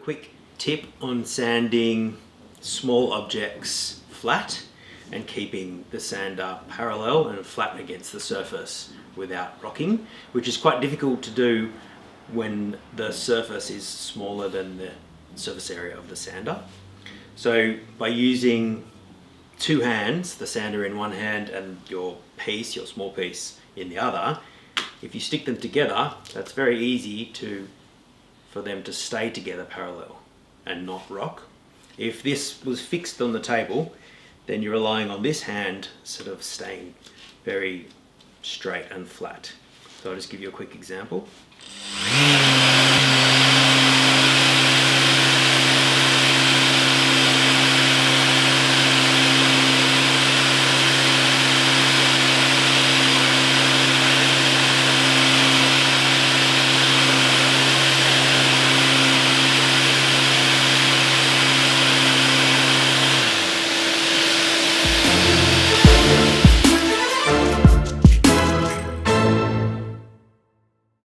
quick tip on sanding small objects flat and keeping the sander parallel and flat against the surface without rocking, which is quite difficult to do when the surface is smaller than the surface area of the sander. So by using two hands, the sander in one hand and your small piece in the other, if you stick them together, that's very easy for them to stay together parallel and not rock. If this was fixed on the table, then you're relying on this hand sort of staying very straight and flat. So I'll just give you a quick example.